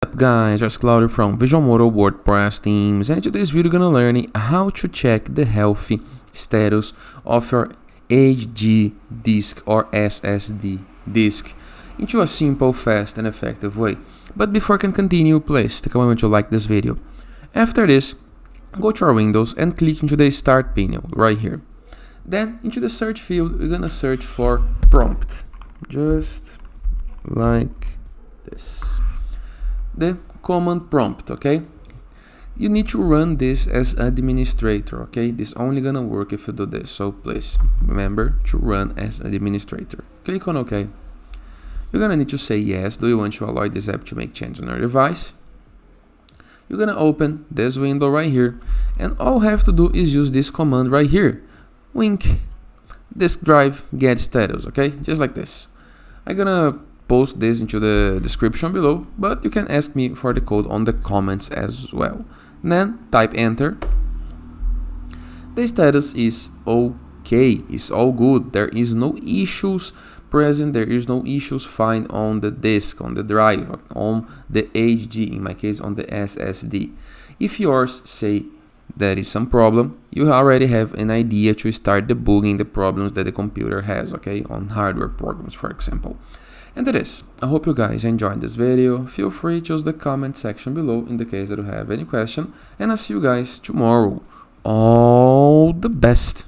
What's up guys, it's Claudio from Visualmodo WordPress themes, and in today's video we're gonna learn how to check the health status of your HD disk or SSD disk into a simple, fast and effective way. But before I can continue, please take a moment to like this video. After this, go to our Windows and click into the Start panel right here. Then into the search field, we're gonna search for prompt, just like this. The command prompt, okay? You need to run this as administrator, okay? This only gonna work if you do this, so please remember to run as administrator. Click on OK. You're gonna need to say yes. Do you want to allow this app to make changes on your device? You're gonna open this window right here, and all you have to do is use this command right here. Wink disk drive get status, okay? Just like this. I'm gonna post this into the description below, but you can ask me for the code on the comments as well. Then type enter. The status is okay, it's all good. There is no issues present, there is no issues find on the disk, on the drive, on the HD, in my case on the SSD. If yours say there is some problem, you already have an idea to start debugging the problems that the computer has, okay, on hardware programs, for example. And that is. I hope you guys enjoyed this video. Feel free to use the comment section below in the case that you have any question, and I'll see you guys tomorrow. All the best.